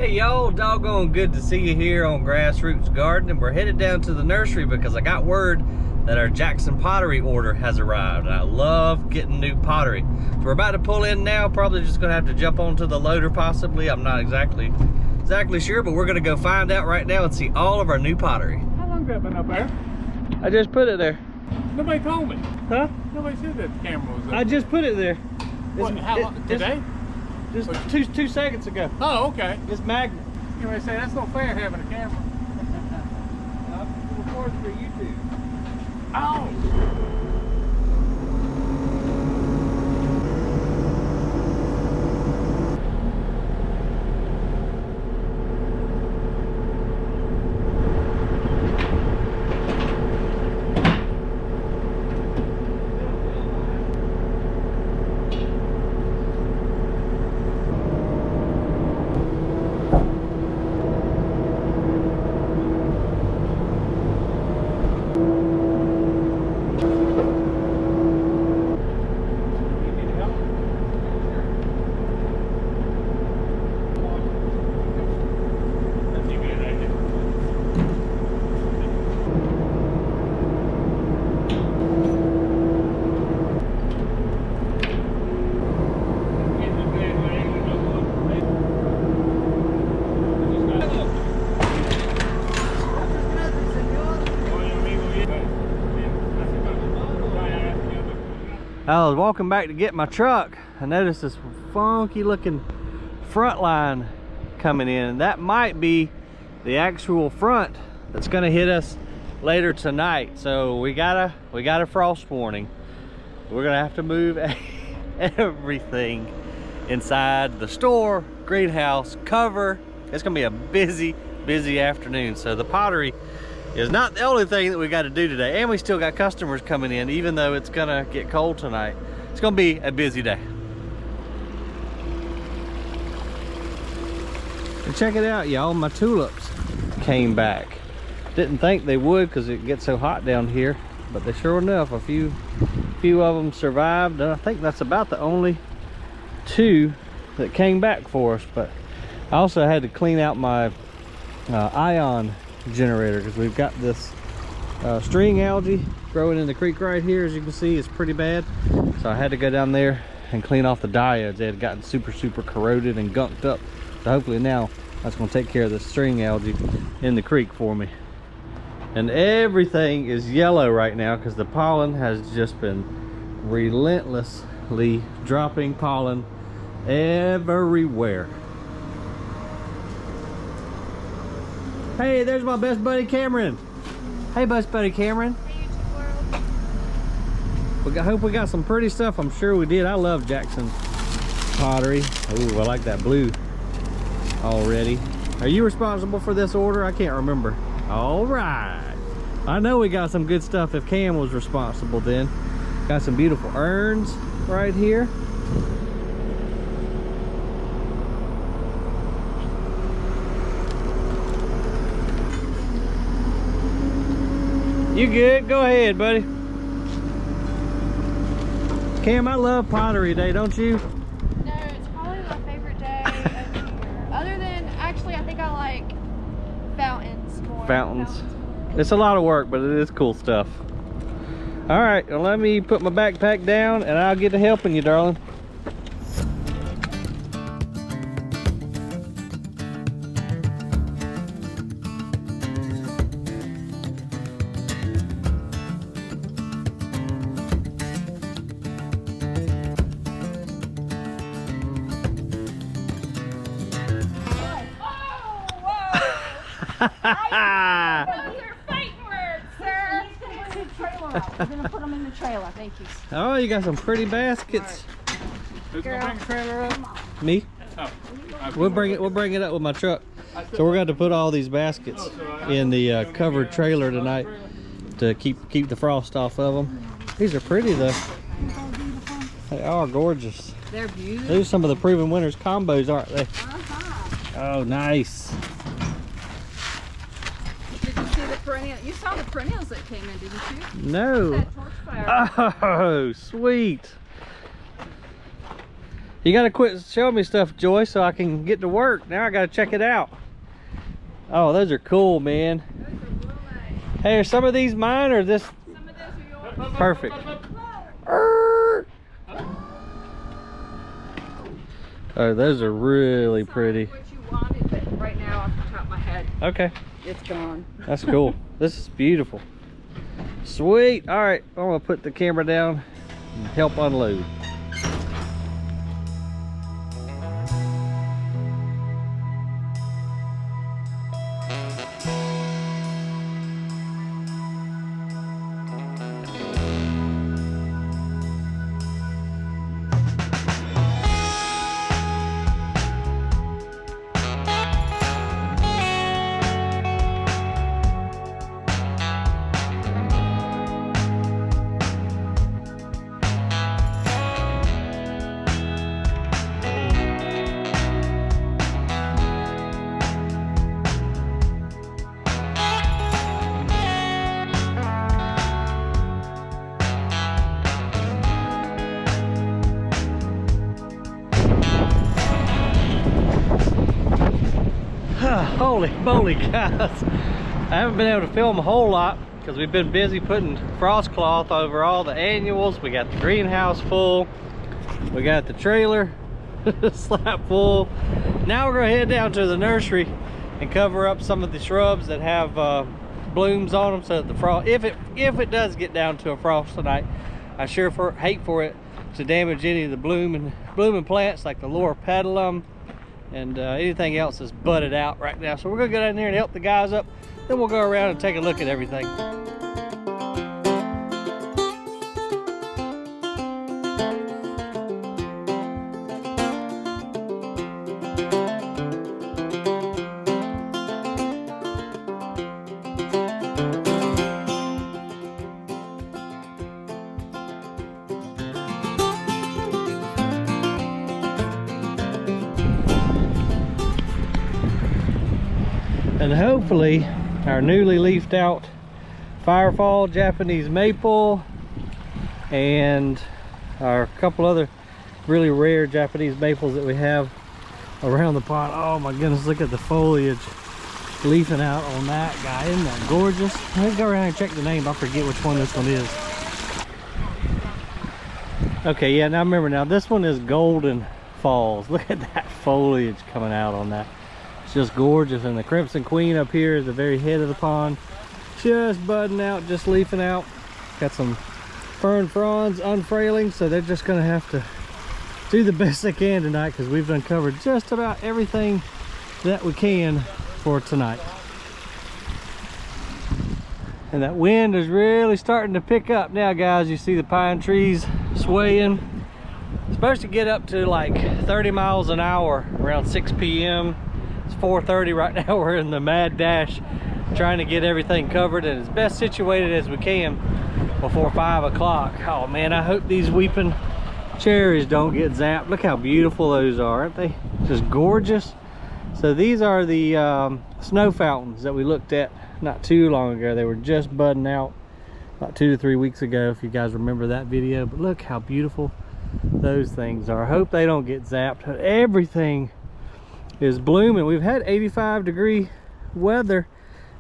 Hey y'all, doggone good to see you here on Grassroots Garden, and we're headed down to the nursery because I got word that our Jackson Pottery order has arrived. And I love getting new pottery. So we're about to pull in now, probably just gonna have to jump onto the loader possibly. I'm not exactly sure, but we're gonna go find out right now and see all of our new pottery. How long has that been up there? I just put it there. Nobody told me. Huh? Nobody said that the camera was up. I just put it there. What, how long? Today? Just two seconds ago. Oh, okay. It's magnet. You might say that's no fair having a camera. I'm recording for YouTube. Oh! I was walking back to get my truck. I noticed this funky looking front line coming in, and that might be the actual front that's gonna hit us later tonight. So we got a frost warning. We're gonna have to move everything inside the store, greenhouse, cover. It's gonna be a busy afternoon. So the pottery is not the only thing that we got to do today, and we still got customers coming in. Even though it's gonna get cold tonight, it's gonna be a busy day. And check it out, y'all, my tulips came back. Didn't think they would because it gets so hot down here, but they sure enough, a few of them survived, and I think that's about the only two that came back for us. But I also had to clean out my ion generator because we've got this string algae growing in the creek right here. As you can see, it's pretty bad, so I had to go down there and clean off the diodes. They had gotten super corroded and gunked up, so hopefully now that's going to take care of the string algae in the creek for me. And everything is yellow right now because the pollen has just been relentlessly dropping pollen everywhere. Hey, there's my best buddy Cameron. Hey, best buddy Cameron. Hey, YouTube world. Hope we got some pretty stuff. I'm sure we did. I love Jackson Pottery. Ooh, I like that blue already. Are you responsible for this order? I can't remember. All right. I know we got some good stuff if Cam was responsible then. Got some beautiful urns right here. You good? Go ahead, buddy. Cam, I love Pottery Day, don't you? No, it's probably my favorite day of the year. Other than, actually, I think I like fountains more. Fountains. It's a lot of work, but it is cool stuff. All right, well, let me put my backpack down and I'll get to helping you, darling. Those are fighting words, sir. We're gonna put them in the trailer. Thank you. Oh, you got some pretty baskets. Who's gonna bring the trailer up? Me? Oh. We'll bring it up with my truck. So we're going to put all these baskets in the covered trailer tonight to keep the frost off of them. These are pretty though. They are gorgeous. They're beautiful. These are some of the Proven Winners combos, aren't they? Oh, nice. Did you see the perennial? You saw the perennials that came in, didn't you? No. That torch fire. Oh, sweet. You gotta quit showing me stuff, Joy, so I can get to work. Now I gotta check it out. Oh, those are cool, man. Those are real nice. Hey, are some of these mine or this? Some of those are yours. Perfect. Oh, those are really pretty. What you wanted, but right now off the top of my head, Okay, it's gone. that's cool. This is beautiful. Sweet. All right, I'm gonna put the camera down and help unload. Holy moly, guys. I haven't been able to film a whole lot because we've been busy putting frost cloth over all the annuals. We got the greenhouse full. We got the trailer slap full. Now we're going to head down to the nursery and cover up some of the shrubs that have blooms on them so that the frost, if it does get down to a frost tonight, I sure hate for it to damage any of the blooming plants like the lower petalum and anything else that's budded out right now. So we're gonna go down there and help the guys up. Then we'll go around and take a look at everything. And hopefully our newly leafed out firefall Japanese maple and our couple other really rare Japanese maples that we have around the pond. Oh my goodness, look at the foliage leafing out on that guy. Isn't that gorgeous? Let's go around and check the name. I forget which one this one is. Okay, yeah, now remember, now this one is Golden Falls. Look at that foliage coming out on that. Just gorgeous. And the Crimson Queen up here is the very head of the pond, just budding out, just leafing out. Got some fern fronds unfrailing, so they're just gonna have to do the best they can tonight because we've uncovered just about everything that we can for tonight. And that wind is really starting to pick up now, guys. You see the pine trees swaying. It's supposed to get up to like 30 miles an hour around 6 p.m. It's 4:30 right now. We're in the mad dash trying to get everything covered and as best situated as we can before 5 o'clock. Oh man, I hope these weeping cherries don't get zapped. Look how beautiful those are, aren't they? Just gorgeous. So these are the snow fountains that we looked at not too long ago. They were just budding out about 2 to 3 weeks ago, if you guys remember that video. But look how beautiful those things are. I hope they don't get zapped. Everything is blooming. We've had 85-degree weather.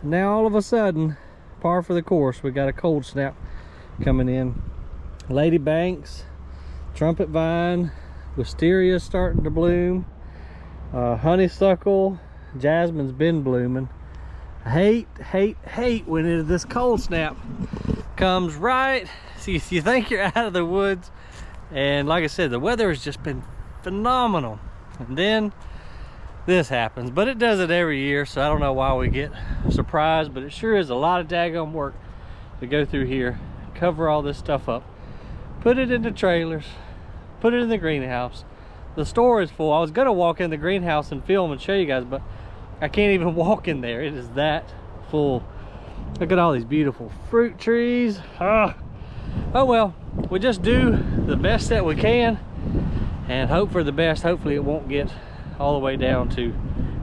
Now all of a sudden, par for the course, we got a cold snap coming in. Lady Banks, trumpet vine, wisteria starting to bloom, honeysuckle, jasmine's been blooming. I hate when this cold snap comes right. See, you think you're out of the woods, and like I said, the weather has just been phenomenal, and then this happens. But it does it every year, so I don't know why we get surprised, but it sure is a lot of daggone work to go through here, cover all this stuff up, put it into trailers, put it in the greenhouse. The store is full. I was gonna walk in the greenhouse and film and show you guys, but I can't even walk in there. It is that full. Look at all these beautiful fruit trees. Oh well, we just do the best that we can and hope for the best. Hopefully it won't get all the way down to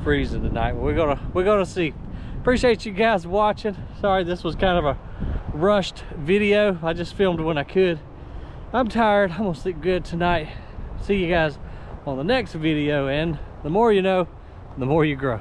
freezing tonight. We're gonna see. Appreciate you guys watching. Sorry this was kind of a rushed video. I just filmed when I could. I'm tired. I'm gonna sleep good tonight. See you guys on the next video. And the more you know, the more you grow.